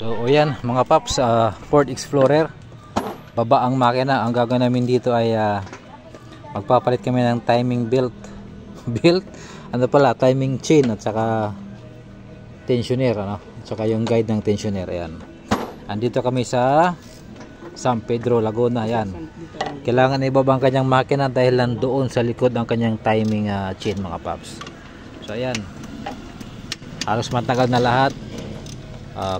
So o yan mga paps, Ford Explorer, baba ang makina. Ang gagawin namin dito ay magpapalit kami ng timing belt ano pala, timing chain at saka tensioner, ano, at saka yung guide ng tensioner. Ayan, andito kami sa San Pedro, Laguna. Ayan, kailangan ibaba ang kanyang makina dahil lang doon sa likod ang kanyang timing chain mga paps. So ayan, halos matagal na lahat.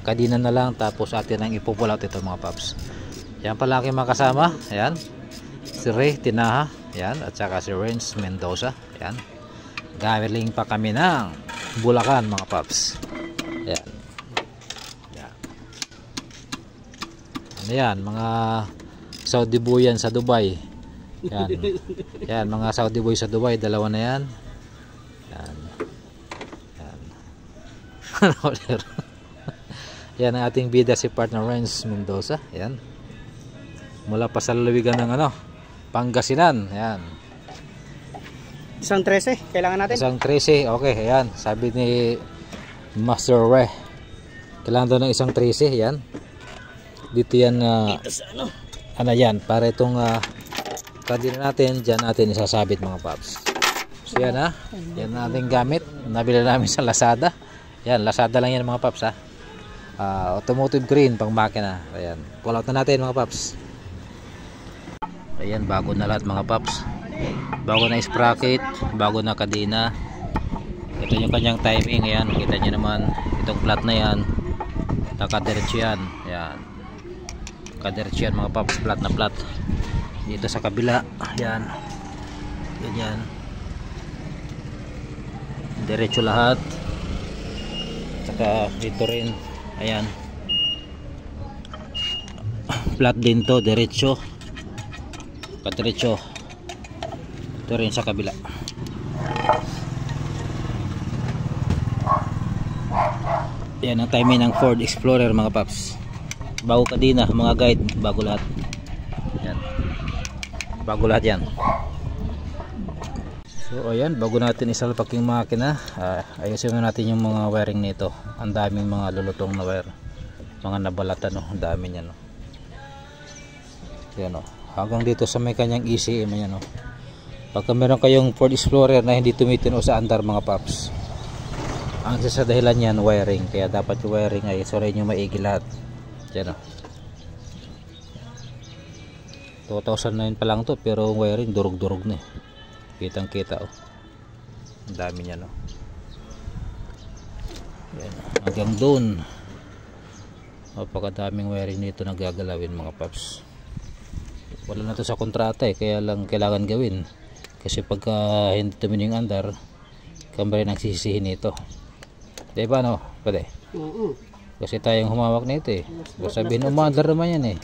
Kadina na lang, tapos atin ang ipupull out ito mga paps. Yan pala aking mga kasama. Ayan, si Ray Tinaha, ayan, at saka si Renz Mendoza. Ayan, galing pa kami ng Bulacan mga paps. Ayan, ayan. Ano yan, mga Saudi boy yan sa Dubai. Ayan, ayan, mga Saudi boy sa Dubai, dalawa na yan. Ayan, ayan. Yan ang ating bida, si partner Renz Mendoza. Ayan, mula pa sa lalawigan ng Pangasinan. Ayan, isang 13 kailangan natin. Isang 13, okay. Ayan, sabi ni Master Ray, kailangan daw ng isang 13. Ayan, dito yan, dito sa ano yan, para itong kadina natin, dyan natin isasabit mga paps. So yan yan natin gamit, nabili namin sa Lazada. Yan, Lazada lang yan mga paps automotive green pang makina. Ayan, pull out na natin mga paps. Ayan, bago na lahat mga paps, bago na sprocket, bago na kadina. Ito yung kanyang timing. Ayan, kita nyo naman itong flat na yan, nakadiretso yan. Ayan, nakadiretso yan mga paps, flat na flat. Dito sa kabila, ayan, ganyan, diretso lahat. Saka dito rin, ayan, flat din to, diretso, kadiretso. Ito rin sa kabila. Ayan ang timing ng Ford Explorer mga paps. Bago kadina, mga guide, bago lahat. Ayan, bago lahat yan. So ayan, bago natin isalpak yung makina, ayusin natin yung mga wiring nito. Ang daming mga lulutong na wire, mga nabalatan, ang dami niyan. Ayan, hanggang dito sa may kanyang ECM. Ayan, pagka meron kayong Ford Explorer na hindi tumitino sa andar mga paps, ang isa sa dahilan yan, wiring. Kaya dapat yung wiring ay suriin nyo maigi lahat. Ayan, 2009 pa lang to, pero wiring durug-durug na. Kitang kita ang dami niya Ayan, hanggang doon. Napakadaming wiring nito na gagalawin mga paps. Wala na to sa kontrata kaya lang kailangan gawin, kasi pagka hindi tumino yung andar, kami rin ang sisisihin nito, diba pwede? Kasi tayong humawak nito sabihin umandar naman yan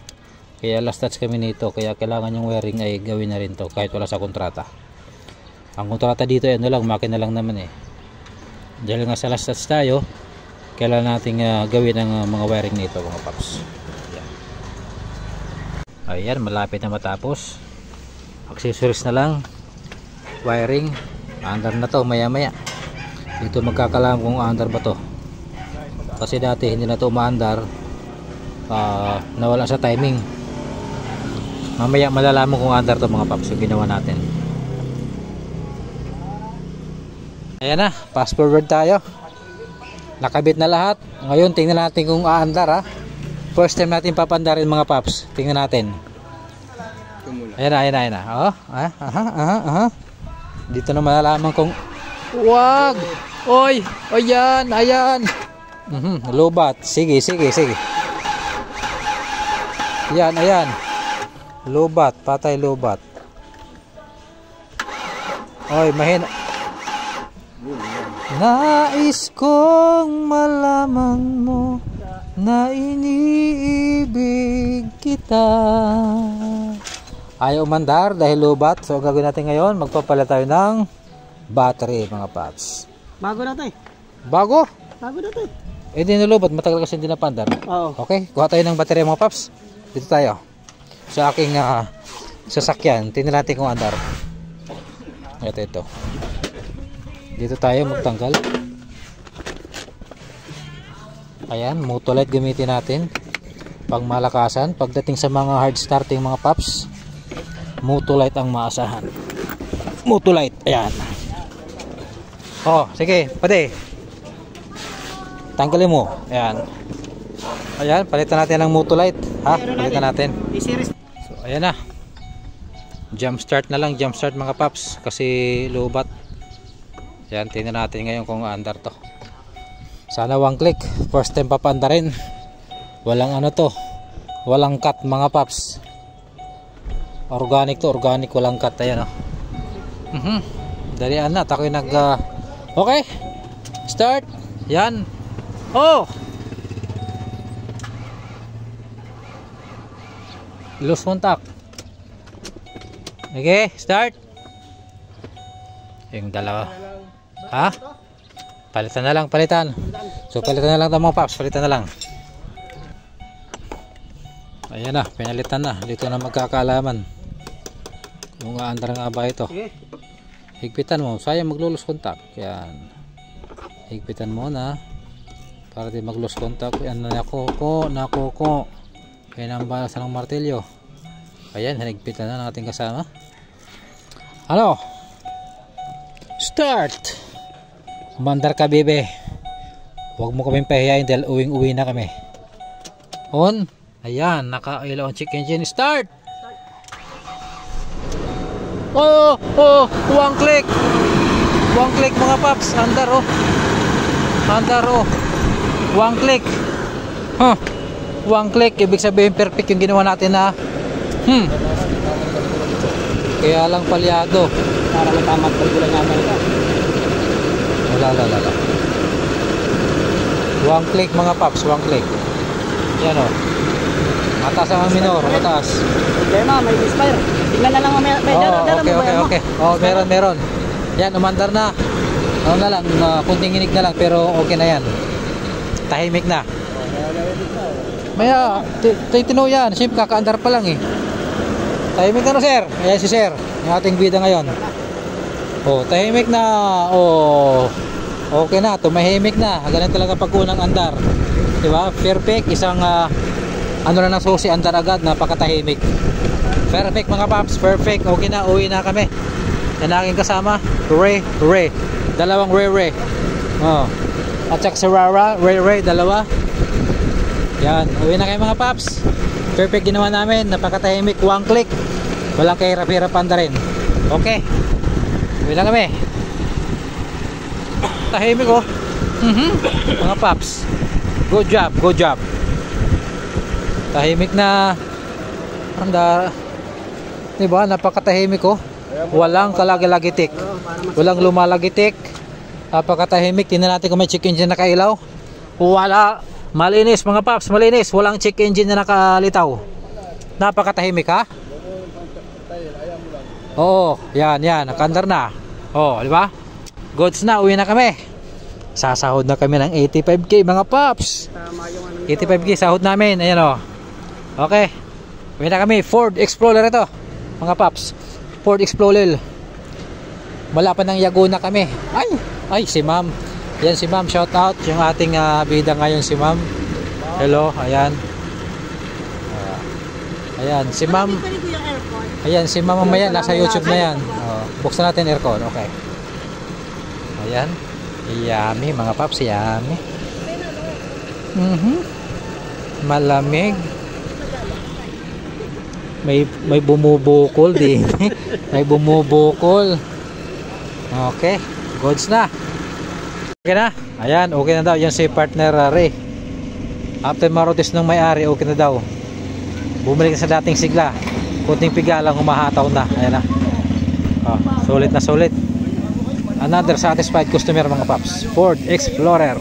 kaya last touch kami nito, kaya kailangan yung wiring ay gawin na rin to kahit wala sa kontrata. Ang kontrata dito lang, makina lang naman dahil nga sa last touch tayo, kailangan nating gawin ang mga wiring nito mga paps. Ayan, malapit na matapos. Accessories na lang, wiring, andar na to maya maya. Dito magkakalam kung andar ba to, kasi dati hindi na to umaandar, nawala sa timing. Mamaya malalaman kung andar to mga paps yung ginawa natin. Ayan na, fast forward tayo. Nakabit na lahat. Ngayon tingnan natin kung aandar First time natin papandarin mga paps. Tingnan natin. Ayan na. Dito na malalaman kung wag. Oy, ayan. Lobat. Sige. Ayan. Lobat, patay lobat. Oy, mahina. Nais kong malaman mo na iniibig kita. Ayaw umandar dahil lobat. So ang gagawin natin ngayon, magpapala tayo ng battery mga paps. Bago na to Bago na to Hindi na lobat, matagal kasi hindi napandar. Okay, kuha tayo ng battery mga paps. Dito tayo sa aking sasakyan. Tingnan natin kung andar. Ito. Dito tayo magtanggal. Ayan, Mutolite gamitin natin pang malakasan. Pagdating sa mga hard starting mga paps, Mutolite ang maasahan. Mutolite, ayan. Oh, sige, pwede. Tanggalin mo, ayan. Ayan, palitan natin ng Mutolite, ha? Palitan natin. So, ayan na. Jump start na lang, jump start mga paps, kasi lubat. Ayan, tingnan natin ngayon kung andar to. Sana one click, first time papandarin. Walang ano to, walang cut mga paps. Organic to, organic, walang cut. Ayan o. Dalian na, takoy nag okay, start. Yan. Oh, lose contact. Okay, start. Yung dalawa, ha? Palitan na lang, palitan. So palitan na lang mga paps, palitan na lang. Ayan na, pinalitan na. Dito na magkakaalaman kung aandar nga ba ito. Higpitan mo, sayang maglulus contact. Yan, higpitan mo na para di maglulus contact. Yan na, nakuko. Kaya nang balas ng martilyo. Ayan, hinigpitan na ng ating kasama. Ano? Start! Umandar ka, bebe. Huwag mo kaming pahiyain dahil uwing-uwi na kami. On. Ayan, naka-ilaw ang check engine. Start! Oh, one click. One click mga paps. Andar oh. Andar oh. One click. Huh. One click. Ibig sabihin perfect yung ginawa natin na. Kaya lang palyado. Para matamat pagbulan naman ito. Wala. One click mga paps, one click. Yan o. Mataas ang minor, mataas. Problema, may misfire. Tingnan na lang mamaya. Okay. Oh, meron. Yan, umandar na. Ano na lang, kunting inig na lang, pero okay na yan. Tahimik na. Maya, titino yan. Siyempre, kakaandar pa lang eh. Tahimik na no, sir. Ayan si sir, yung ating bida ngayon. Oh, tahimik na. Oh, okay na, tumahimik na. Ganun talaga pag unang andar, diba? Perfect, isang ano na ng susi, andar agad, napakatahimik. Perfect mga paps, perfect. Okay na, uwi na kami. Yan aking kasama, Ray. Dalawang Ray. Oh. At saka si Rara, Ray, dalawa. Yan, uwi na kayo mga paps. Perfect ginawa namin, napakatahimik, one click. Walang kahirap-hirap andarin. Okay, uwi na kami. Tahimik oh. Mga paps, good job. Tahimik na. Anda, diba, napakatahimik oh. Walang kalagalagitik, walang lumalagitik. Napakatahimik. Tingnan natin kung may check engine na nakailaw. Wala. Malinis mga paps, malinis. Walang check engine na nakalitaw. Napakatahimik ha. Oo, yan, nakandar na. Oh, di ba? Goods na, uwi na kami. Sasahod na kami ng 85k mga paps. 85k sahod namin. Ayan oh. Okay, uwi na kami. Ford Explorer ito mga paps. Ford Explorer. Wala pa ng Yaguna kami. Ay si ma'am. Yan si ma'am, shout out. Yung ating bida ngayon si ma'am. Hello, ayan. Ayan si ma'am. Ayan si ma'am, mamaya nasa YouTube na yan. Buksan natin aircon. Okay. Ayan. Yummy mga paps, yummy. Malamig. May bumubukol din. May bumubukol. Okay, goods na. Okay na. Ayan, okay na daw. Yan si partner Ray. After marotis ng may-ari, okay na daw. Bumalik na sa dating sigla. Kunting piga lang, humahataw na. Ayan na. Sulit na sulit. Another satisfied customer mga paps. Ford Explorer.